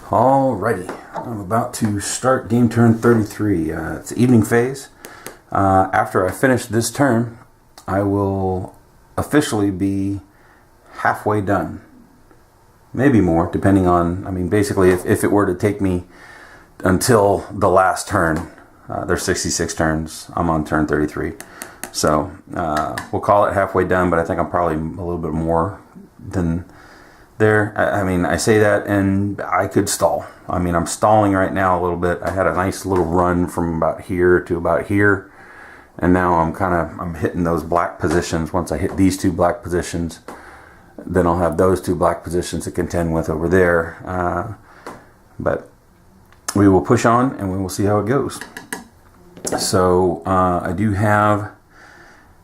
Alrighty, I'm about to start game turn 33. It's evening phase. After I finish this turn, I will officially be halfway done. Maybe more, depending on, basically if it were to take me until the last turn, there's 66 turns, I'm on turn 33. So we'll call it halfway done, but I think I'm probably a little bit more than there. I say that and I could stall. I'm stalling right now a little bit. I had a nice little run from about here to about here, and now I'm hitting those black positions. Once I hit these two black positions, then I'll have those two black positions to contend with over there. But we will push on and we will see how it goes. So I do have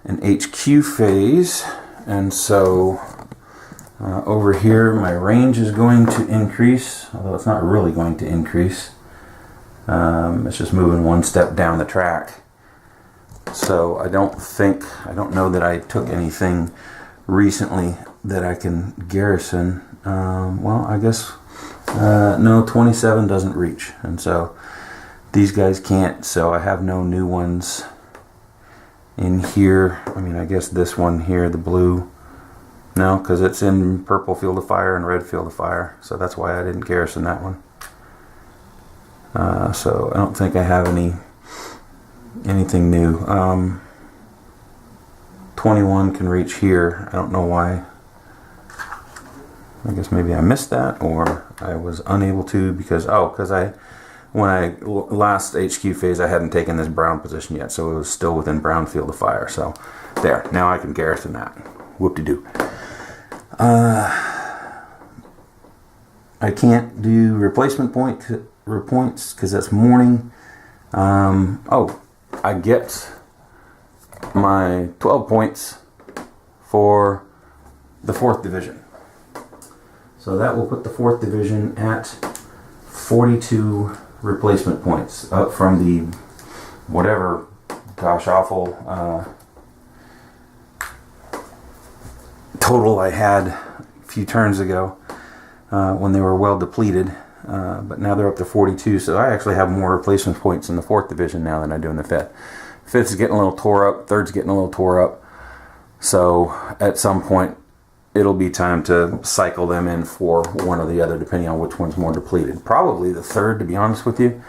an HQ phase, and so over here my range is going to increase, although it's not really going to increase. It's just moving one step down the track. So I don't know that I took anything recently that I can garrison. Well, I guess no, 27 doesn't reach, and so these guys can't, so I have no new ones in here. I guess this one here, the blue, no, because it's in purple field of fire and red field of fire, so that's why I didn't garrison that one. So I don't think I have anything new. 21 can reach here. I don't know why. I guess maybe I missed that, or I was unable to because when I last HQ phase, I hadn't taken this brown position yet, so it was still within brown field of fire. So there, now I can garrison that. Whoop-de-doo. I can't do replacement points because that's morning. I get my 12 points for the 4th division. So that will put the 4th division at 42 replacement points, up from the whatever gosh awful total I had a few turns ago when they were well depleted, but now they're up to 42, so I actually have more replacement points in the 4th division now than I do in the 5th. 5th is getting a little tore up, 3rd's getting a little tore up, so at some point it'll be time to cycle them in for one or the other, depending on which one's more depleted. Probably the 3rd, to be honest with you,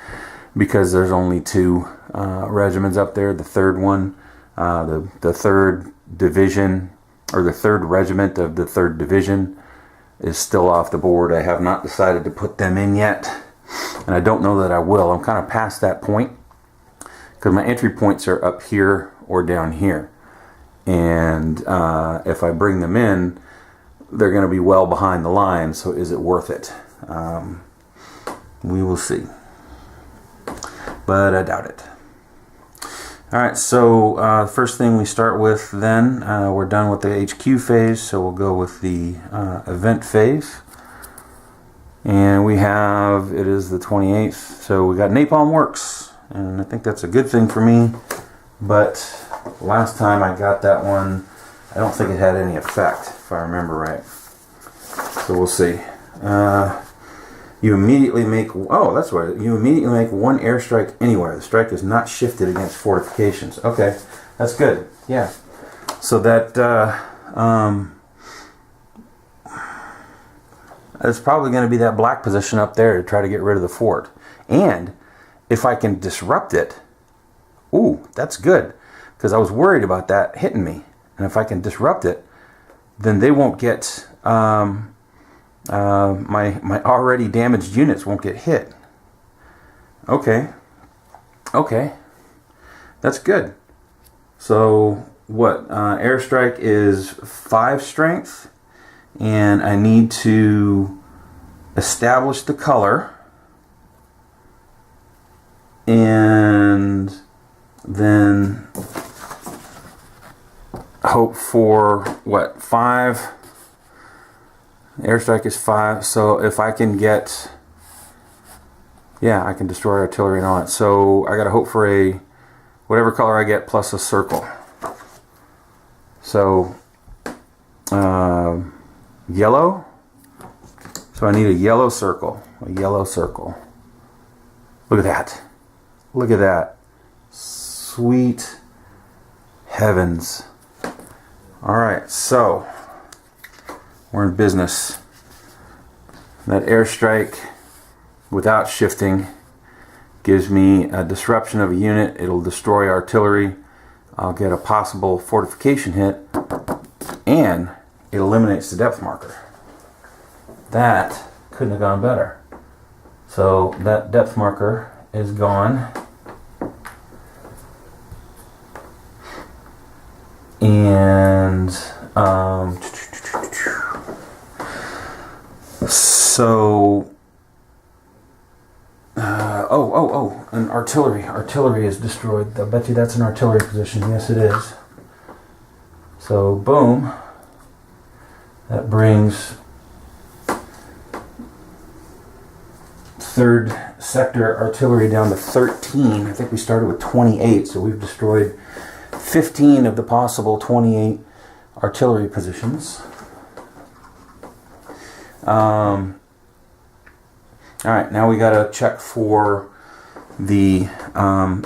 because there's only 2 regiments up there. The 3rd one, the 3rd division, or the 3rd regiment of the 3rd division is still off the board. I have not decided to put them in yet, and I don't know that I will. I'm kind of past that point, because my entry points are up here or down here. And if I bring them in, they're going to be well behind the line, so is it worth it? We will see. But I doubt it. Alright, so first thing we start with then, we're done with the HQ phase, so we'll go with the event phase. And we have, it is the 28th, so we got Napalm Works, and I think that's a good thing for me, but last time I got that one, I don't think it had any effect, if I remember right. So we'll see. You immediately make, that's right, you immediately make 1 airstrike anywhere. The strike is not shifted against fortifications. Okay, that's good. Yeah. So that, it's probably going to be that black position up there to try to get rid of the fort. And if I can disrupt it, ooh, that's good. Because I was worried about that hitting me. And if I can disrupt it, then they won't get, my already damaged units won't get hit. Okay. That's good. So what, airstrike is 5 strength, and I need to establish the color, and then hope for what, 5. Airstrike is 5, so if I can get, I can destroy artillery and all that. So I gotta hope for a whatever color I get plus a circle. So yellow. So I need a yellow circle. a yellow circle. Look at that. Look at that. Sweet heavens. Alright, so we're in business. That airstrike without shifting gives me a disruption of a unit. It'll destroy artillery. I'll get a possible fortification hit, and it eliminates the depth marker. That couldn't have gone better. So that depth marker is gone. And an artillery. Artillery is destroyed. I bet you that's an artillery position. Yes, it is. So, boom. That brings 3rd sector artillery down to 13. I think we started with 28, so we've destroyed 15 of the possible 28 artillery positions. Alright, now we gotta check for the,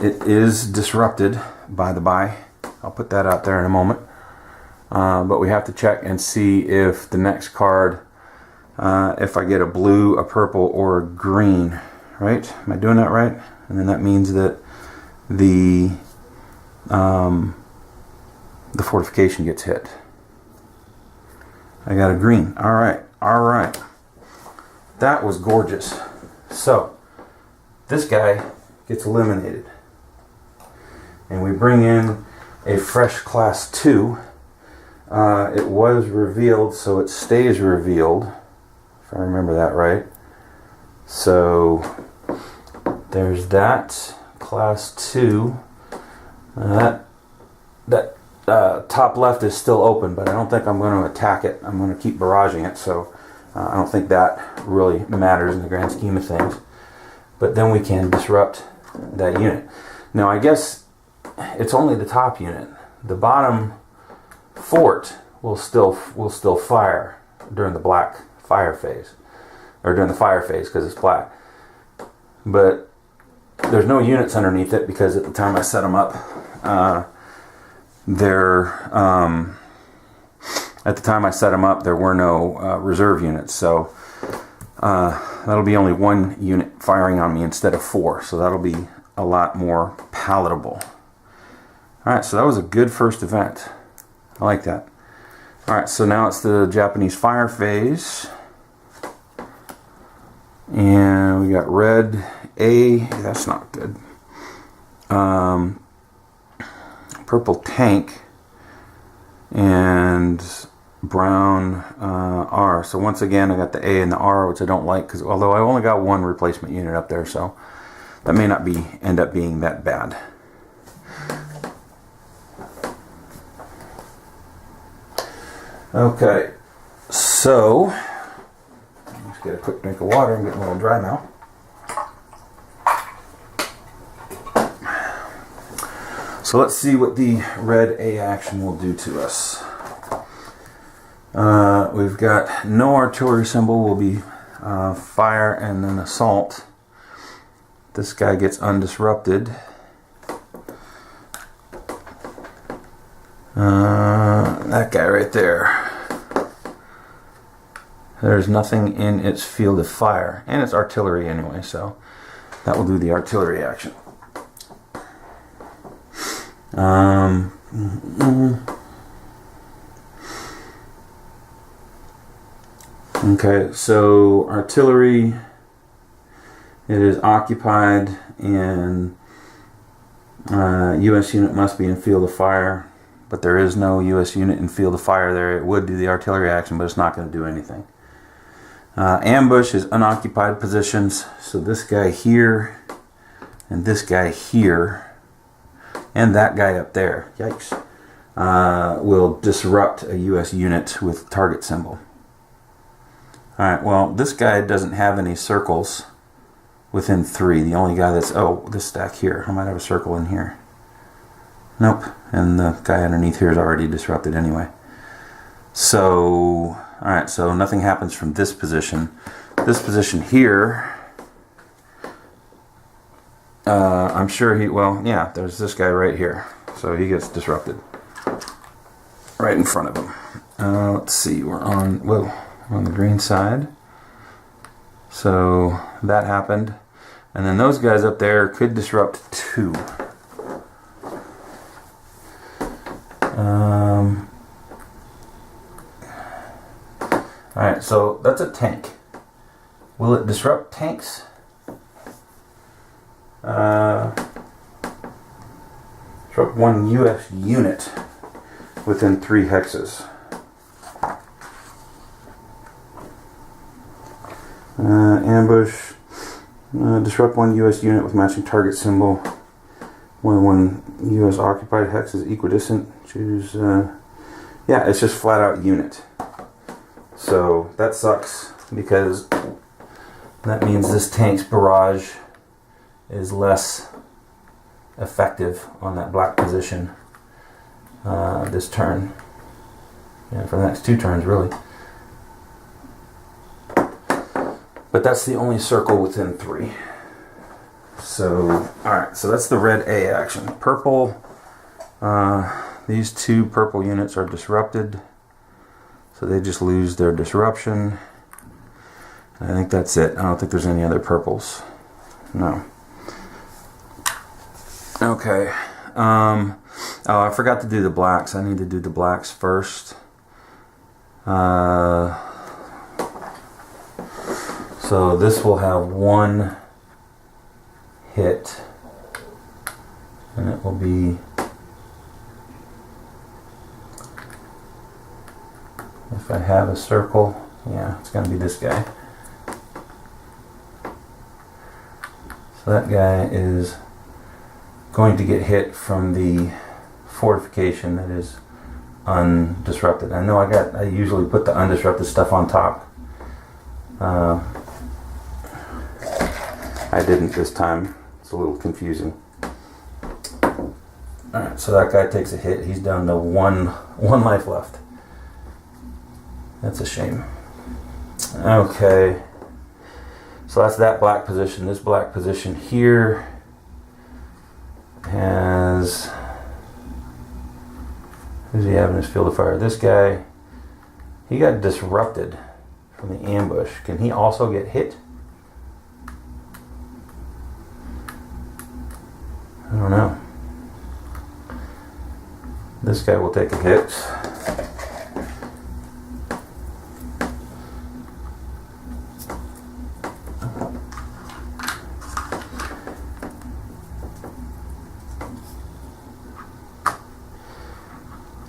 it is disrupted, by the by. I'll put that out there in a moment. But we have to check and see if the next card, if I get a blue, a purple, or a green. Right? Am I doing that right? And then that means that the fortification gets hit. I got a green. Alright, alright. That was gorgeous. So, this guy gets eliminated. And we bring in a fresh class 2. It was revealed, so it stays revealed, if I remember that right. So, there's that. Class 2. That top left is still open, but I don't think I'm going to attack it. I'm going to keep barraging it, so I don't think that really matters in the grand scheme of things. But then we can disrupt that unit. Now, I guess it's only the top unit. The bottom fort will still fire during the black fire phase, or during the fire phase because it's black. But there's no units underneath it because at the time I set them up, there were no reserve units, so that'll be only 1 unit firing on me instead of 4, so that'll be a lot more palatable. Alright, so that was a good first event. I like that. Alright, so now it's the Japanese fire phase. And we got red A, that's not good. Purple tank and brown R. So once again I got the A and the R, which I don't like, because although I only got 1 replacement unit up there, so that may not end up being that bad. Okay, so let's get a quick drink of water. I'm getting a little dry now. So let's see what the red A action will do to us. We've got no artillery symbol, will be fire and then assault. This guy gets undisrupted. That guy right there. There's nothing in its field of fire, and it's artillery anyway, so that will do the artillery action. Okay, so artillery, it is occupied, and U.S. unit must be in field of fire, but there is no U.S. unit in field of fire there. It would do the artillery action, but it's not going to do anything. Ambush is unoccupied positions, so this guy here, and this guy here, and that guy up there, yikes, will disrupt a U.S. unit with target symbol. Alright, well, this guy doesn't have any circles within 3. The only guy that's, oh, this stack here, I might have a circle in here. Nope, and the guy underneath here is already disrupted anyway. So, alright, so nothing happens from this position. This position here I'm sure well, yeah, there's this guy right here. So he gets disrupted right in front of him. Let's see, we're on the green side. So that happened. And then those guys up there could disrupt too. Alright, so that's a tank. Will it disrupt tanks? Disrupt one US unit within 3 hexes. Ambush. Disrupt one US unit with matching target symbol. When one US occupied hex is equidistant. Choose. Yeah, it's just flat out unit. So that sucks because that means this tank's barrage is less effective on that black position this turn. And for the next 2 turns, really. But that's the only circle within 3. So, alright, so that's the red A action. Purple, these 2 purple units are disrupted. So they just lose their disruption. I think that's it. I don't think there's any other purples. No. Okay. Oh, I forgot to do the blacks. I need to do the blacks first. So this will have 1 hit, and it will be, if I have a circle, yeah, it's going to be this guy. So that guy is going to get hit from the fortification that is undisrupted. I know I usually put the undisrupted stuff on top. I didn't this time. It's a little confusing. Alright, so that guy takes a hit. He's down to one life left. That's a shame. Okay. So that's that black position. This black position here has... Who's he have in his field of fire? This guy. He got disrupted from the ambush. Can he also get hit? I don't know. This guy will take a hit.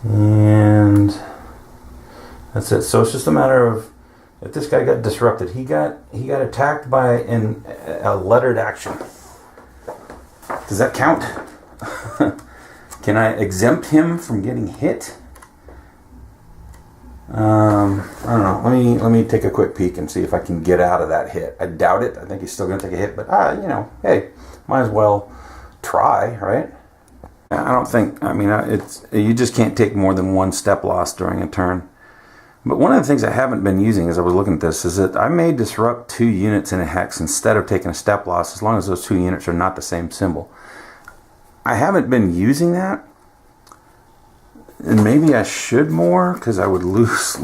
And that's it. So it's just a matter of, if this guy got disrupted, he got attacked by a lettered action. Does that count? Can I exempt him from getting hit? I don't know. Let me take a quick peek and see if I can get out of that hit. I doubt it. I think he's still going to take a hit, but you know, hey, might as well try, right? I don't think. I mean, you just can't take more than 1 step loss during a turn. But one of the things I haven't been using as I was looking at this is that I may disrupt 2 units in a hex instead of taking a step loss, as long as those 2 units are not the same symbol. I haven't been using that, and maybe I should more because I would lose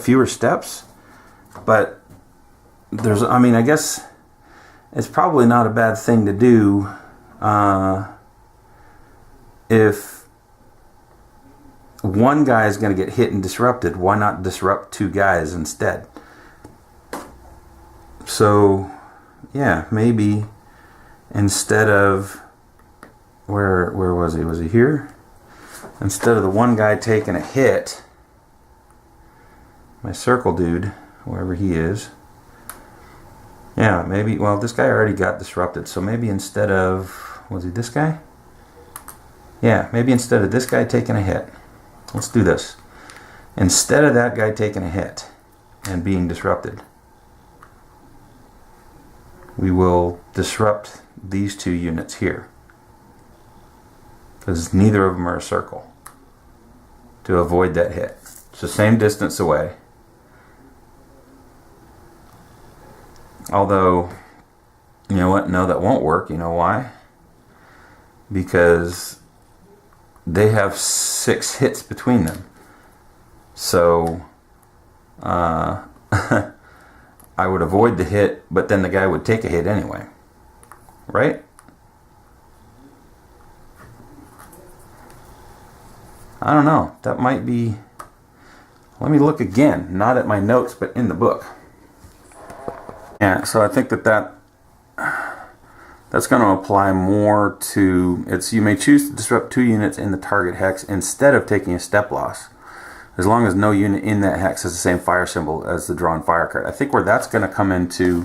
fewer steps. But I guess it's probably not a bad thing to do if one guy is going to get hit and disrupted. Why not disrupt 2 guys instead? So, yeah, maybe instead of... Where was he? Was he here? Instead of the one guy taking a hit, my circle dude, wherever he is, yeah, maybe, well, this guy already got disrupted, so maybe instead of, was he this guy? Yeah, maybe instead of this guy taking a hit, let's do this. Instead of that guy taking a hit and being disrupted, we will disrupt these 2 units here. Because neither of them are a circle, to avoid that hit. It's the same distance away. Although, you know what? No, that won't work. You know why? because they have 6 hits between them. So I would avoid the hit, but then the guy would take a hit anyway, right? I don't know. That might be... Let me look again, not at my notes, but in the book. Yeah, so I think that's going to apply more to... You may choose to disrupt 2 units in the target hex instead of taking a step loss, as long as no unit in that hex has the same fire symbol as the drawn fire card. I think where that's going to come into,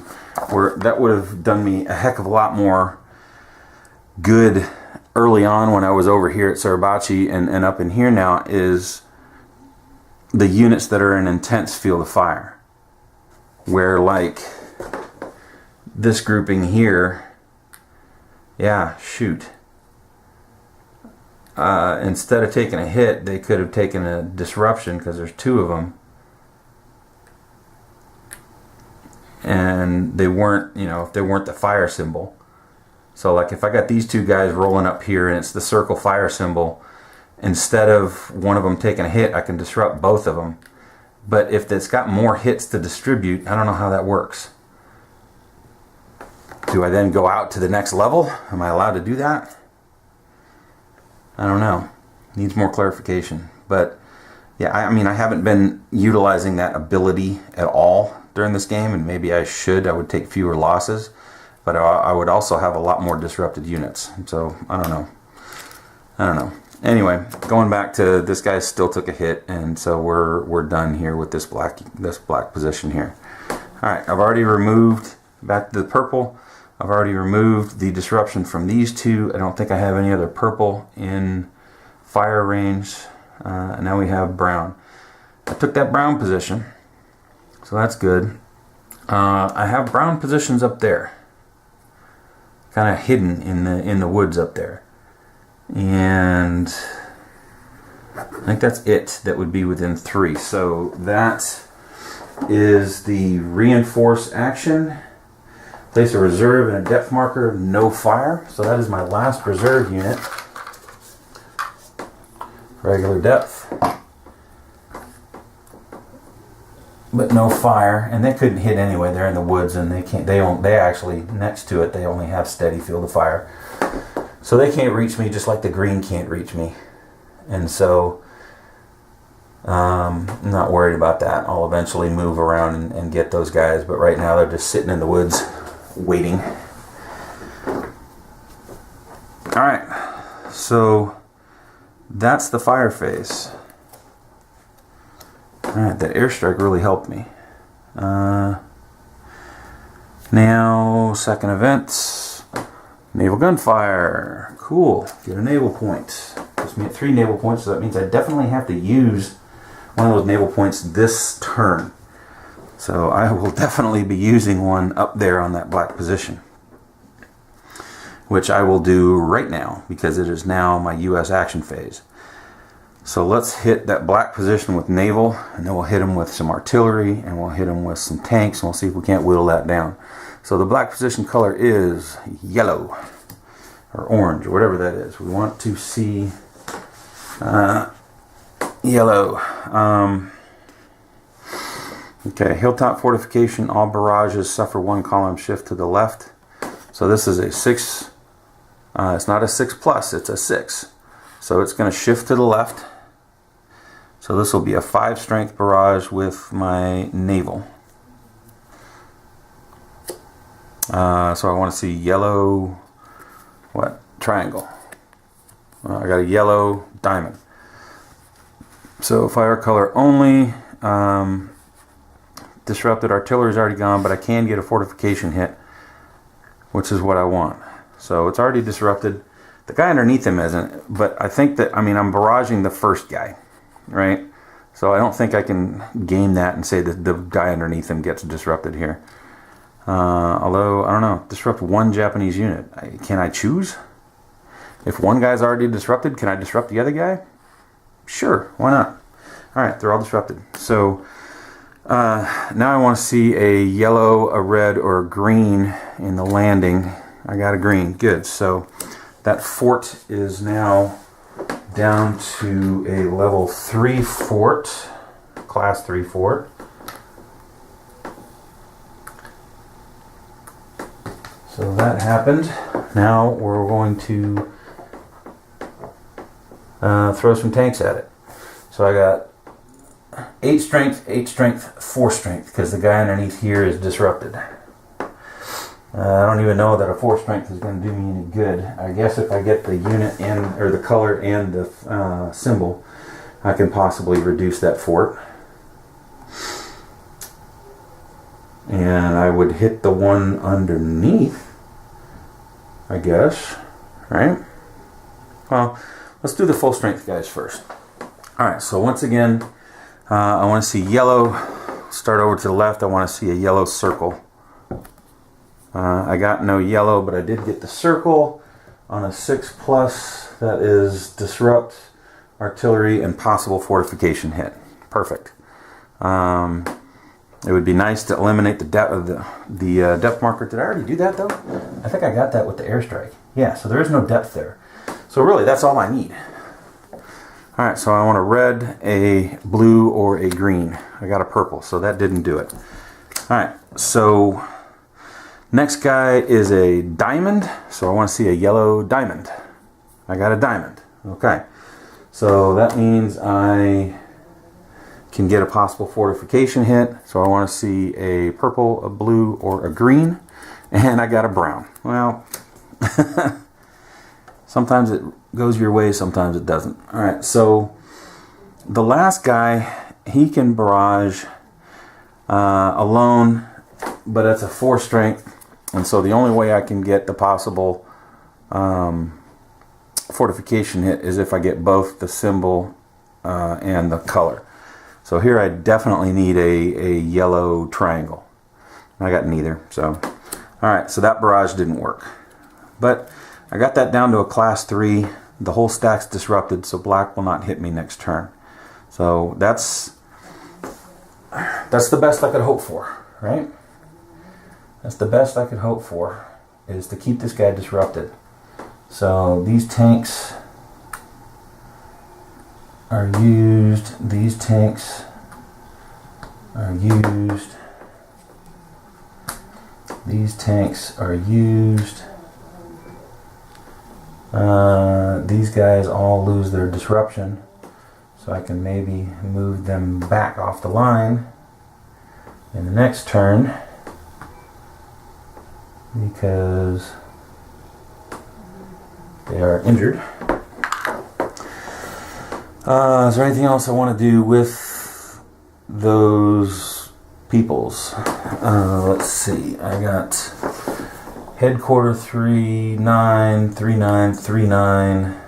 where that would have done me a heck of a lot more good early on when I was over here at Suribachi and up in here now, is the units that are in intense field of fire. Where, like, this grouping here, yeah, shoot. Instead of taking a hit, they could have taken a disruption because there's 2 of them. And they weren't, you know, if they weren't the fire symbol. So like if I got these 2 guys rolling up here and it's the circle fire symbol, instead of one of them taking a hit, I can disrupt both of them. But if it's got more hits to distribute, I don't know how that works. Do I then go out to the next level? Am I allowed to do that? I don't know. Needs more clarification. But yeah, I mean, I haven't been utilizing that ability at all during this game, and maybe I should. I would take fewer losses, but I would also have a lot more disrupted units. So I don't know. Anyway, going back to this guy still took a hit, and so we're done here with this black position here. All right, I've already removed, back to the purple. I've already removed the disruption from these 2. I don't think I have any other purple in fire range. Now we have brown. I took that brown position, so that's good. I have brown positions up there, kind of hidden in the woods up there, and I think that's it. That would be within 3. So that is the reinforce action. Place a reserve and a depth marker, no fire. So that is my last reserve unit. Regular depth, but no fire, and they couldn't hit anyway. They're in the woods, and they actually next to it they only have steady field of fire, so they can't reach me, just like the green can't reach me. And so I'm not worried about that. I'll eventually move around and get those guys, but right now they're just sitting in the woods waiting. Alright, so that's the fire phase. Alright, that airstrike really helped me. Now, second event, naval gunfire. Cool, get a naval point. Puts me at 3 naval points, so that means I definitely have to use one of those naval points this turn. So I will definitely be using one up there on that black position, which I will do right now because it is now my U.S. action phase. So let's hit that black position with naval, and then we'll hit them with some artillery, and we'll hit them with some tanks, and we'll see if we can't whittle that down. So the black position color is yellow, or orange, or whatever that is. We want to see yellow. Okay, hilltop fortification, all barrages suffer 1 column shift to the left. So this is a 6, it's not a 6+, it's a 6. So it's going to shift to the left. So this will be a 5 strength barrage with my naval. So I want to see yellow, what? Triangle. I got a yellow diamond. So fire color only. Disrupted artillery is already gone, but I can get a fortification hit, which is what I want. So it's already disrupted. The guy underneath him isn't, but I think that, I mean, I'm barraging the first guy, right? So I don't think I can game that and say that the guy underneath him gets disrupted here. Although, I don't know, disrupt 1 Japanese unit. Can I choose? If one guy's already disrupted, can I disrupt the other guy? Sure, why not? Alright, they're all disrupted. So now I want to see a yellow, a red, or a green in the landing. I got a green. Good. So That fort is now down to a level 3 fort, class 3 fort. So that happened. Now we're going to throw some tanks at it. So I got 8 strength, 4 strength, because the guy underneath here is disrupted. I don't even know that a 4 strength is going to do me any good. I guess if I get the unit and or the color and the symbol, I can possibly reduce that fort. And I would hit the one underneath, I guess, right? Well, let's do the full strength guys first. Alright, so once again, I want to see yellow. Start over to the left, I want to see a yellow circle. I got no yellow, but I did get the circle on a 6+. That is disrupt, artillery, and possible fortification hit. Perfect. It would be nice to eliminate the depth marker. Did I already do that though? I think I got that with the airstrike. Yeah, so there is no depth there. So really, that's all I need. All right, so I want a red, a blue, or a green. I got a purple, so that didn't do it. All right, so next guy is a diamond, so I want to see a yellow diamond. I got a diamond. Okay, so that means I can get a possible fortification hit. So I want to see a purple, a blue, or a green, and I got a brown. Well, sometimes it goes your way, sometimes it doesn't. All right, so the last guy, he can barrage alone, but it's a 4 strength. And so the only way I can get the possible fortification hit is if I get both the symbol and the color. So here I definitely need a yellow triangle. I got neither. So, alright, so that barrage didn't work. But I got that down to a class 3. The whole stack's disrupted, so black will not hit me next turn. So that's the best I could hope for, right? That's the best I could hope for, is to keep this guy disrupted. So these tanks are used, these tanks are used, these tanks are used. These guys all lose their disruption, so I can maybe move them back off the line in the next turn, because they are injured. Is there anything else I want to do with those peoples? Let's see. I got headquarter 39, 39, 39,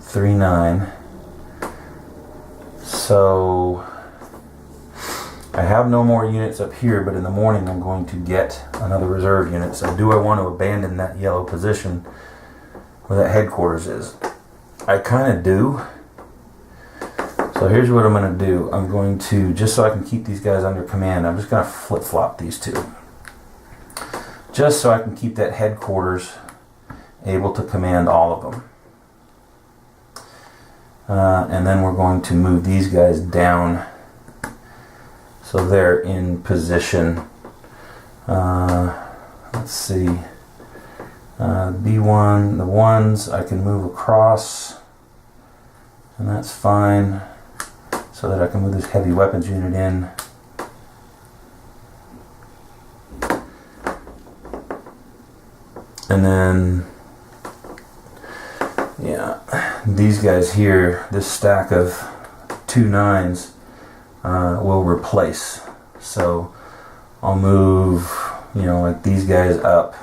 39. So I have no more units up here, but in the morning I'm going to get another reserve unit. So do I want to abandon that yellow position where that headquarters is? I kind of do. So here's what I'm going to do. I'm going to, just so I can keep these guys under command, I'm just going to flip-flop these two. Just so I can keep that headquarters able to command all of them. And then we're going to move these guys down so they're in position. Let's see. B1, the ones I can move across, and that's fine, so that I can move this heavy weapons unit in. And then, yeah, these guys here, this stack of 2 9s will replace. So I'll move, like these guys up,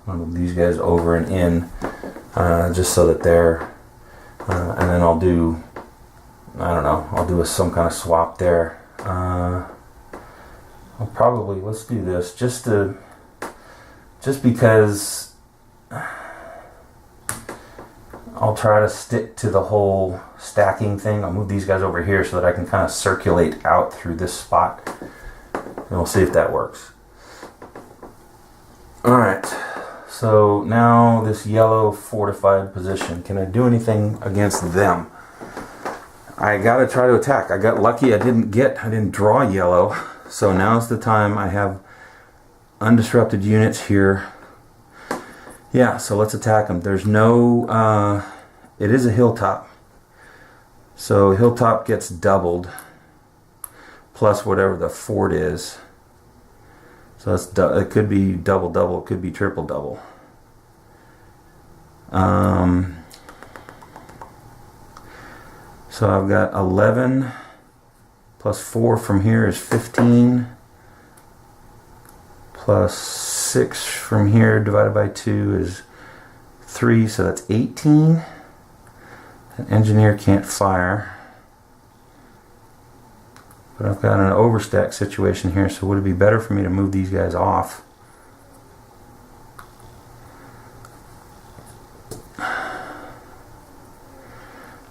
I'll move these guys over and in, just so that they're, and then I'll do, I don't know, I'll do some kind of swap there. I'll probably, let's do this, just because I'll try to stick to the whole stacking thing. I'll move these guys over here so that I can kind of circulate out through this spot, and we'll see if that works. Alright, so So now this yellow fortified position. Can I do anything against them? I gotta try to attack. I got lucky I didn't draw yellow. So now's the time. I have undisrupted units here. Yeah, so let's attack them. There's no, it is a hilltop. So hilltop gets doubled. Plus whatever the fort is. So that's it could be double, it could be triple. So I've got 11 plus 4 from here is 15 plus 6 from here divided by 2 is 3, so that's 18. An engineer can't fire. But I've got an overstack situation here, so would it be better for me to move these guys off?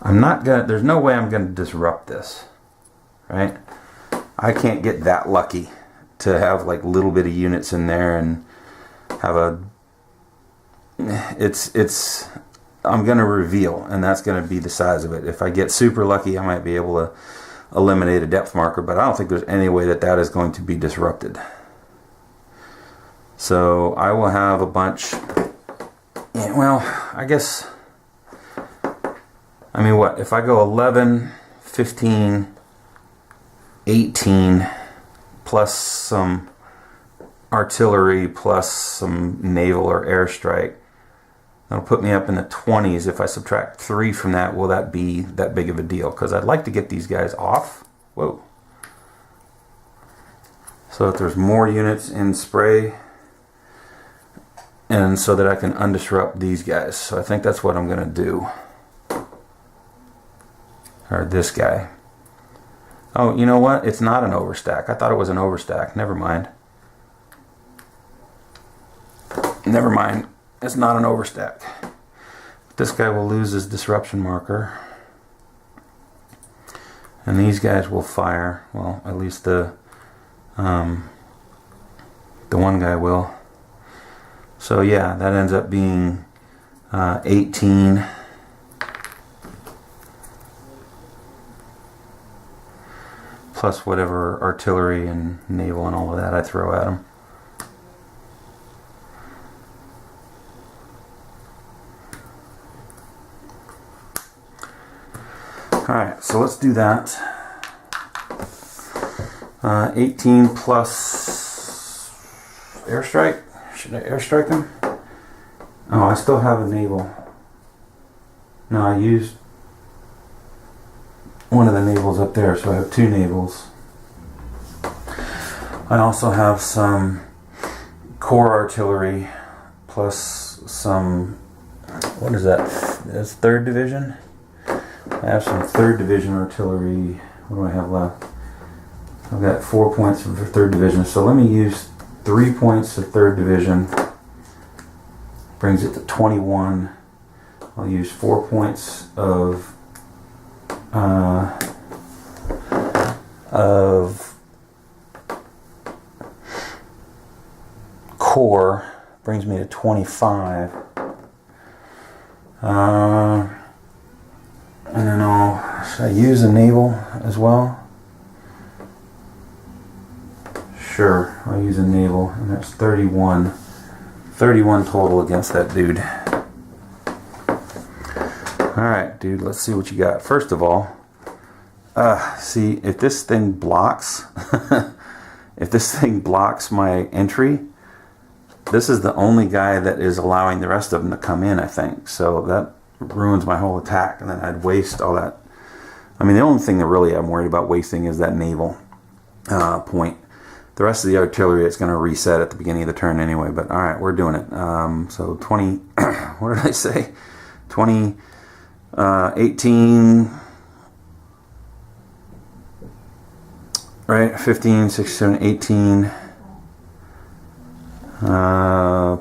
I'm not gonna, there's no way I'm gonna disrupt this, right? I can't get that lucky to have like little bitty units in there and have a, I'm gonna reveal, and that's gonna be the size of it. If I get super lucky, I might be able to eliminate a depth marker, but I don't think there's any way that that is going to be disrupted. So I will have a bunch, well, I guess, I mean, what, if I go 11, 15, 18, plus some artillery, plus some naval or airstrike, that'll put me up in the 20s. If I subtract 3 from that, will that be that big of a deal? Because I'd like to get these guys off. Whoa. So that there's more units in spray, and so that I can undisrupt these guys. So I think that's what I'm going to do. Or this guy. Oh, you know what? It's not an overstack. I thought it was an overstack. Never mind. Never mind. It's not an overstack. This guy will lose his disruption marker. And these guys will fire. Well, at least the one guy will. So yeah, that ends up being 18. Plus whatever artillery and naval and all of that I throw at them. Alright, so let's do that. 18 plus airstrike. Should I airstrike them? Oh, I still have a naval. No, I used one of the navals up there, so I have 2 navals. I also have some core artillery plus some, what is that? That's 3rd Division? I have some 3rd Division artillery. What do I have left? I've got 4 points for 3rd Division. So let me use 3 points of 3rd Division. Brings it to 21. I'll use 4 points of core. Brings me to 25. And then should I use a naval as well? Sure, I'll use a naval, and that's 31. 31 total against that dude. Alright, dude, let's see what you got. First of all, see, if this thing blocks, if this thing blocks my entry, this is the only guy that is allowing the rest of them to come in, I think. So that ruins my whole attack, and then I'd waste all that. I mean, the only thing that really I'm worried about wasting is that naval point. The rest of the artillery, it's going to reset at the beginning of the turn anyway, but alright, we're doing it. So 20, what did I say? 20, 18, right, 15, 16, 17, 18,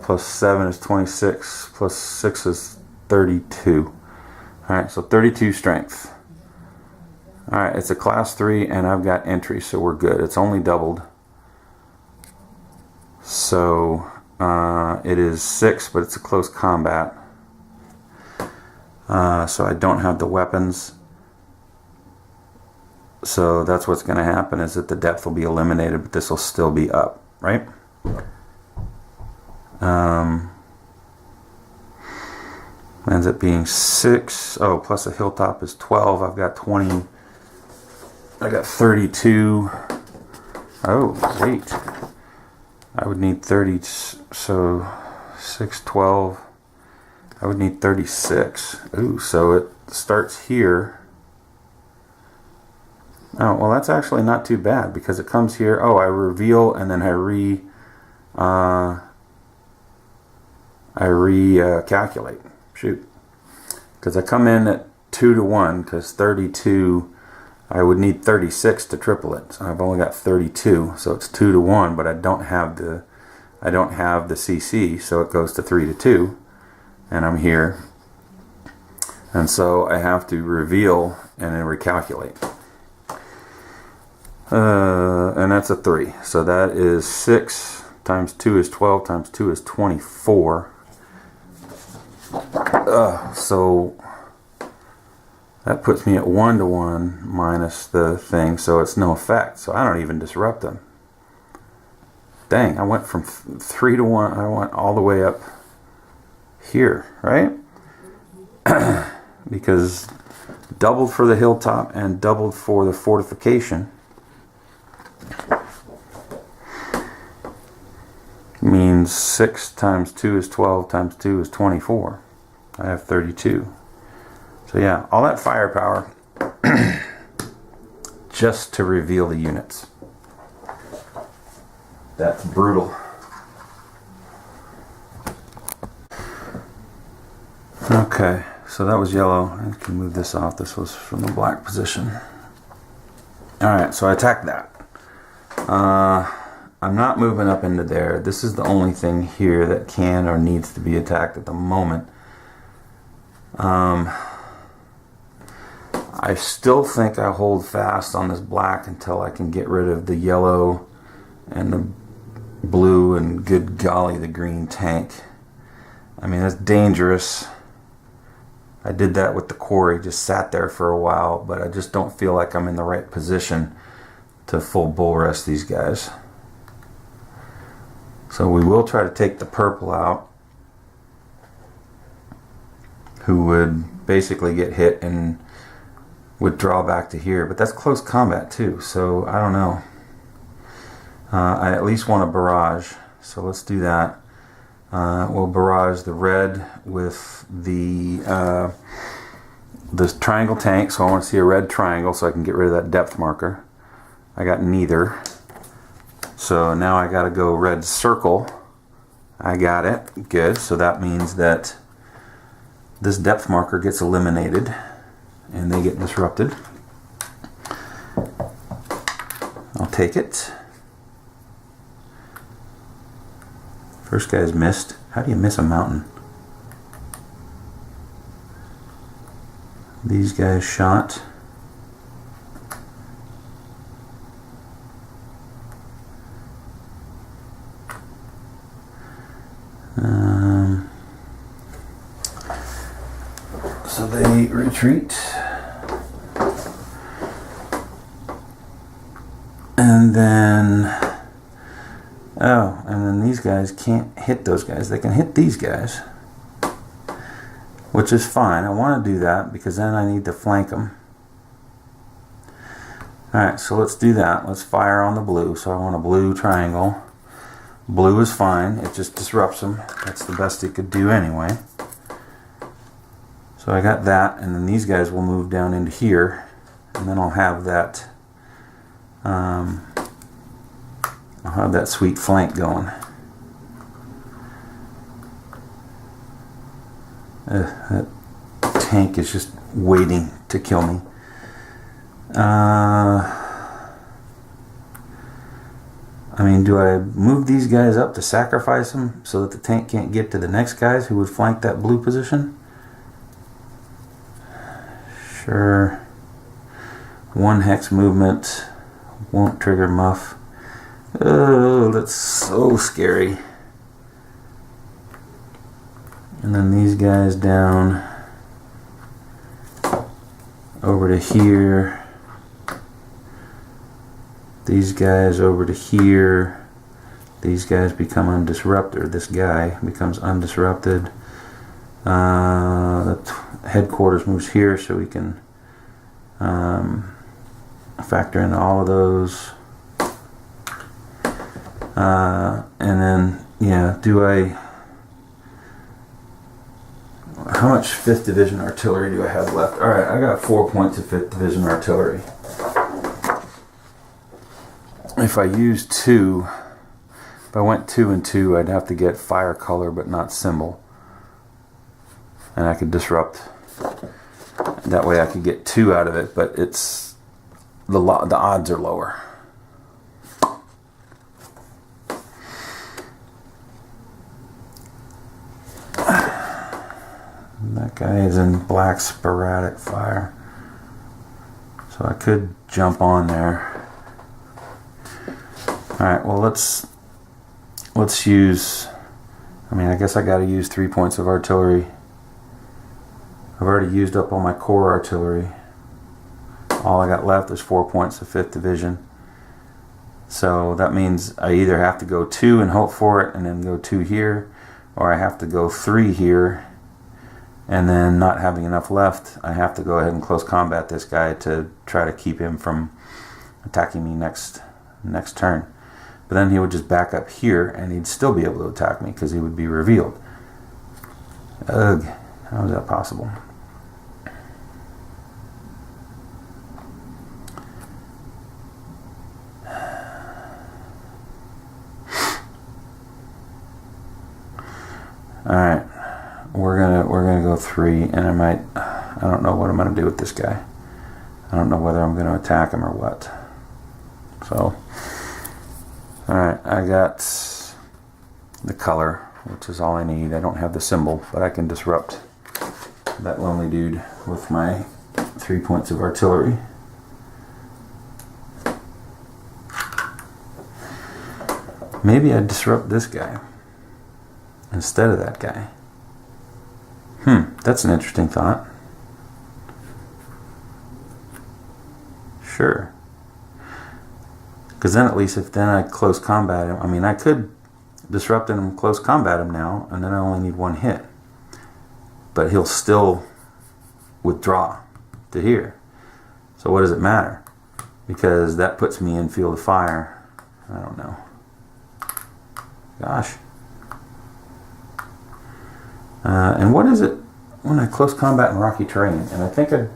plus 7 is 26, plus 6 is 32. Alright, so 32 strength. Alright, it's a class 3 and I've got entry, so we're good. It's only doubled. So, It is 6, but it's a close combat. So I don't have the weapons. So that's what's going to happen, is that the depth will be eliminated, but this will still be up, right? Ends up being 6. Oh, plus a hilltop is 12. I've got 20. I got 32. Oh, wait. I would need 30. So 6, 12. I would need 36. Ooh, so it starts here. Oh, well, that's actually not too bad, because it comes here. Oh, I reveal and then I calculate. Shoot. Because I come in at 2 to 1, because 32, I would need 36 to triple it. So I've only got 32, so it's 2 to 1, but I don't have the CC, so it goes to 3 to 2, and I'm here. And so I have to reveal and then recalculate. And that's a 3. So that is 6 times 2 is 12 times 2 is 24. So that puts me at 1 to 1 minus the thing, so it's no effect. So I don't even disrupt them. Dang, I went from 3 to 1, I went all the way up here, right? Because doubled for the hilltop and doubled for the fortification means 6 times 2 is 12 times 2 is 24. I have 32. So yeah, all that firepower just to reveal the units. That's brutal. Okay, so that was yellow. I can move this off. This was from the black position. Alright, so I attacked that. I'm not moving up into there. This is the only thing here that can or needs to be attacked at the moment. I still think I hold fast on this black until I can get rid of the yellow and the blue and, good golly, the green tank. I mean, that's dangerous. I did that with the quarry, just sat there for a while, but I just don't feel like I'm in the right position to full bull rush these guys. So we will try to take the purple out, who would basically get hit and would draw back to here, but that's close combat too, so I don't know. I at least want a barrage, so let's do that. We'll barrage the red with the this triangle tank, so I want to see a red triangle so I can get rid of that depth marker. I got neither, so now I got to go red circle. I got it, good. So that means that this depth marker gets eliminated and they get disrupted. I'll take it. First guy's missed. How do you miss a mountain? These guys shot. So they retreat. And then, oh, and then these guys can't hit those guys. They can hit these guys, which is fine. I want to do that because then I need to flank them. Alright, so let's do that. Let's fire on the blue. So I want a blue triangle. Blue is fine. It just disrupts them. That's the best it could do anyway. So I got that, and then these guys will move down into here, and then I'll have that sweet flank going. That tank is just waiting to kill me. I mean, do I move these guys up to sacrifice them so that the tank can't get to the next guys who would flank that blue position? Sure. One hex movement won't trigger muff. Oh, that's so scary. And then these guys down over to here. These guys over to here. These guys become undisrupted. This guy becomes undisrupted. The headquarters moves here so we can factor in all of those. And then, yeah, how much 5th Division artillery do I have left? Alright, I got 4 points of 5th Division artillery. If I use 2, if I went 2 and 2, I'd have to get fire color but not symbol. And I could disrupt. That way I could get 2 out of it, but it's the odds are lower. That guy is in black sporadic fire, so I could jump on there. Alright, well let's use, I guess I gotta use 3 points of artillery. I've already used up all my core artillery. All I got left is 4 points of 5th Division. So that means I either have to go 2 and hope for it and then go 2 here, or I have to go 3 here, and then not having enough left, I have to go ahead and close combat this guy to try to keep him from attacking me next turn. But then he would just back up here and he'd still be able to attack me because he would be revealed. Ugh, how is that possible? Alright, we're gonna go 3, and I don't know what I'm gonna do with this guy. I don't know whether I'm gonna attack him or what. So, alright, I got the color, which is all I need. I don't have the symbol, but I can disrupt that lonely dude with my 3 points of artillery. Maybe I disrupt this guy instead of that guy. That's an interesting thought. Sure. Because then at least if then I close combat him, I could disrupt him and close combat him now, and then I only need 1 hit. But he'll still withdraw to here. So what does it matter? Because that puts me in field of fire. I don't know. Gosh. And what is it when I close combat in rocky terrain? And I think I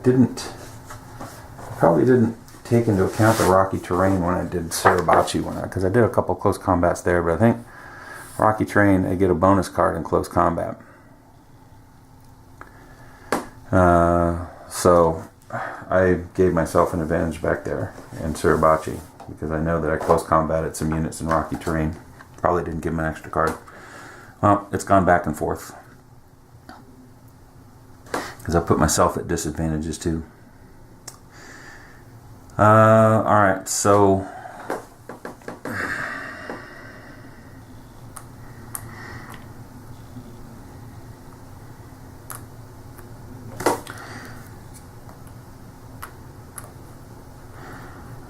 probably didn't take into account the rocky terrain when I did Suribachi, because I did a couple close combats there, but I think rocky terrain, I get a bonus card in close combat. So I gave myself an advantage back there in Suribachi, because I know that I close combated some units in rocky terrain. Probably didn't give them an extra card. Well, it's gone back and forth, because I put myself at disadvantages too. Alright, so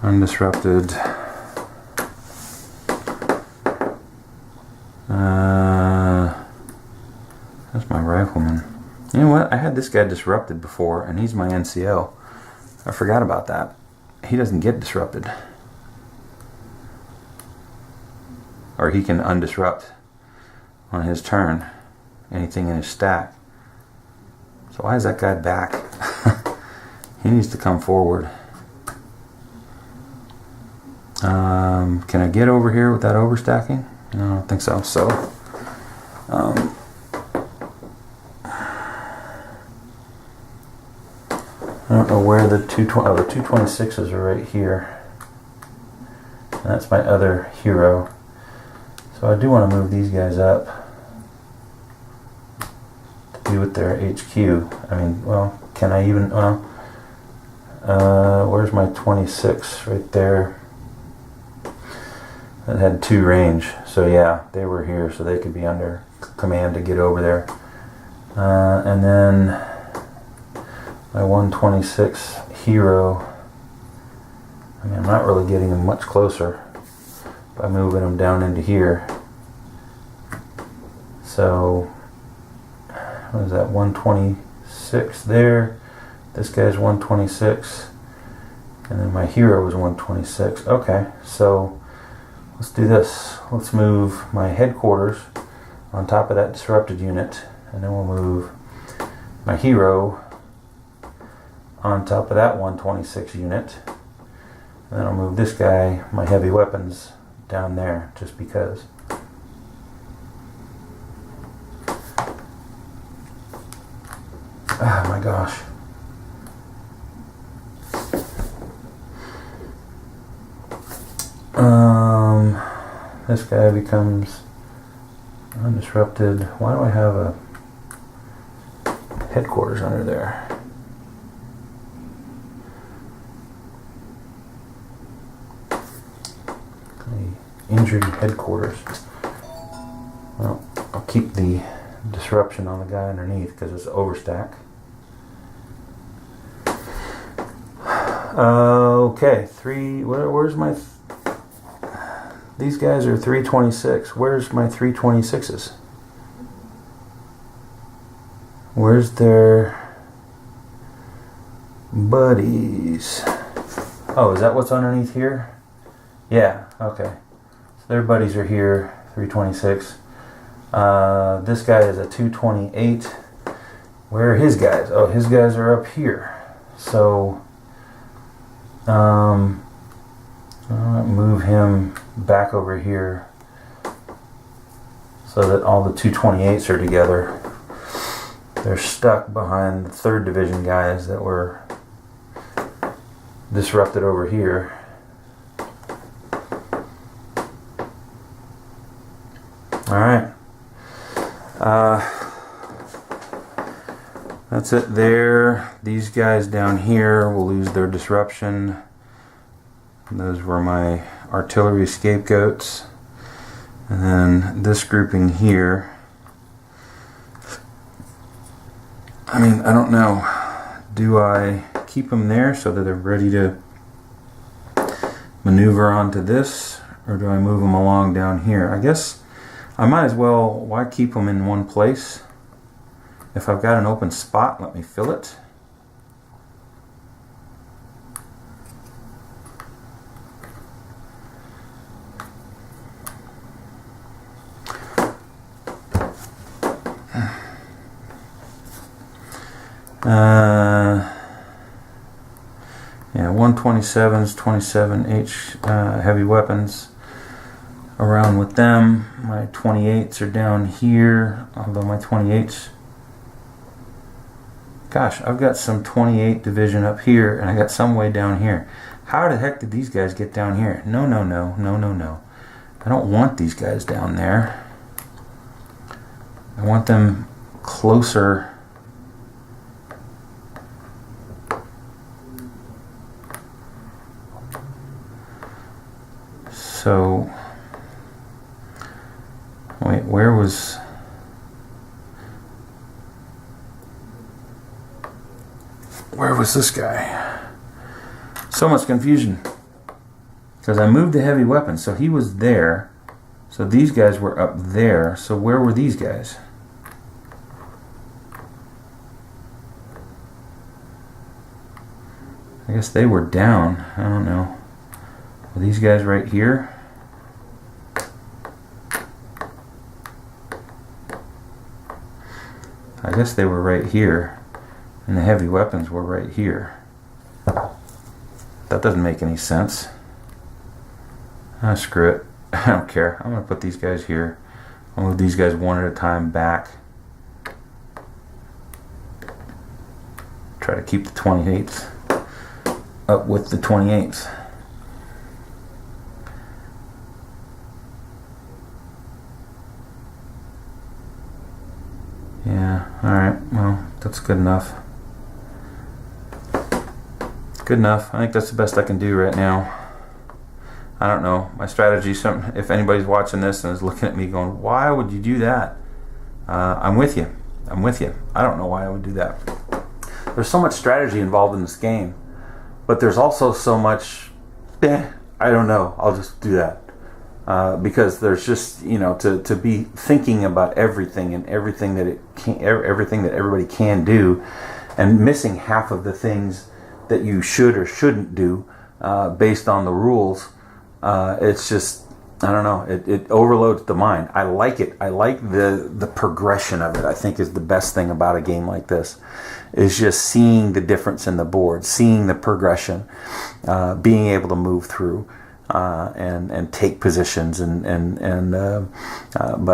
undisrupted. That's my rifleman. You know what? I had this guy disrupted before, and he's my NCO. I forgot about that. He doesn't get disrupted. Or he can undisrupt on his turn anything in his stack. So why is that guy back? He needs to come forward. Can I get over here without overstacking? No, I don't think so. So, I don't know where the 226s are right here. And that's my other hero. So I do want to move these guys up to be with their HQ. Well, can I even, where's my 26 right there? That had 2 range. So yeah, they were here, so they could be under command to get over there. And then my 126 Hero. I mean, I'm not really getting him much closer by moving him down into here. So, what is that, 126 there? This guy's 126. And then my Hero is 126. Okay, so let's do this. Let's move my headquarters on top of that disrupted unit. And then we'll move my Hero on top of that 126 unit. And then I'll move this guy, my heavy weapons, down there, just because. Oh my gosh. This guy becomes undisrupted. Why do I have a headquarters under there? Injured headquarters. Well, I'll keep the disruption on the guy underneath because it's overstack. Okay, where's my... These guys are 326. Where's my 326s? Where's their buddies? Oh, is that what's underneath here? Yeah, okay. So their buddies are here, 326. This guy is a 228. Where are his guys? Oh, his guys are up here. So, I'll move him back over here so that all the 228s are together. They're stuck behind the 3rd Division guys that were disrupted over here. Alright. That's it there. These guys down here will lose their disruption. Those were my artillery scapegoats. And then this grouping here. I mean, I don't know. Do I keep them there so that they're ready to maneuver onto this? Or do I move them along down here? I guess I might as well, why keep them in one place? If I've got an open spot, let me fill it. Yeah, 127s, 27H heavy weapons around with them. My 28s are down here, although my 28s, gosh, I've got some 28 division up here and I got some way down here. How the heck did these guys get down here? No. I don't want these guys down there. I want them closer. So, wait, where was this guy? So much confusion. Because I moved the heavy weapons, so he was there. So these guys were up there. So where were these guys? I guess they were down. I don't know. Are these guys right here? I guess they were right here, and the heavy weapons were right here. That doesn't make any sense. Ah, screw it. I don't care. I'm going to put these guys here. I'll move these guys one at a time back. Try to keep the 28s up with the 28s. Yeah, alright, well, that's good enough. Good enough. I think that's the best I can do right now. I don't know. My strategy, if anybody's watching this and is looking at me going, why would you do that? I'm with you. I'm with you. I don't know why I would do that. There's so much strategy involved in this game, but there's also so much, I don't know, I'll just do that. Because there's just, you know, to be thinking about everything and everything that everything that everybody can do, and missing half of the things that you should or shouldn't do based on the rules. It's just, I don't know, it overloads the mind. I like it. I like the progression of it. I think is the best thing about a game like this, is just seeing the difference in the board, seeing the progression, being able to move through. And take positions but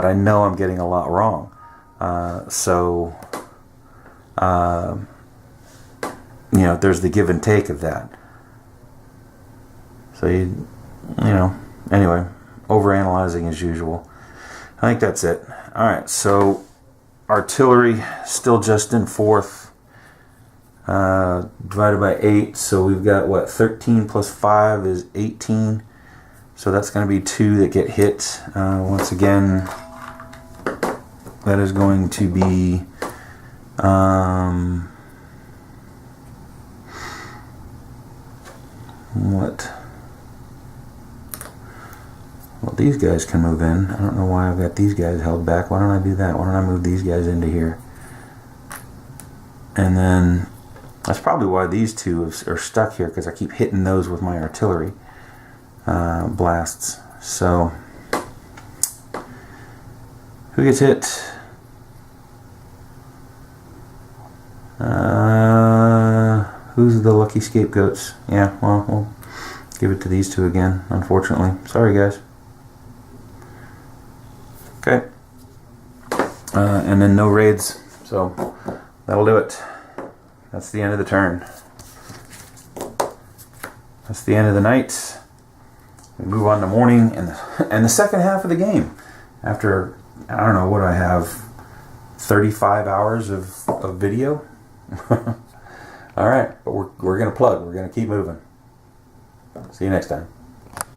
I know I'm getting a lot wrong, so you know, there's the give and take of that. So you know, anyway, overanalyzing as usual. I think that's it. All right, so artillery still just in fourth, divided by 8, so we've got what, 13 plus 5 is 18, so that's going to be 2 that get hit. Once again, that is going to be well, these guys can move in. I don't know why I've got these guys held back. Why don't I do that? Why don't I move these guys into here? And then that's probably why these two are stuck here, because I keep hitting those with my artillery blasts. So, who gets hit? Who's the lucky scapegoats? Yeah, well, we'll give it to these two again, unfortunately. Sorry, guys. Okay. And then no raids, so that'll do it. That's the end of the turn. That's the end of the night. We move on to morning and the second half of the game. After, I don't know what I have, 35 hours of video. All right, but we're gonna plug. We're gonna keep moving. See you next time.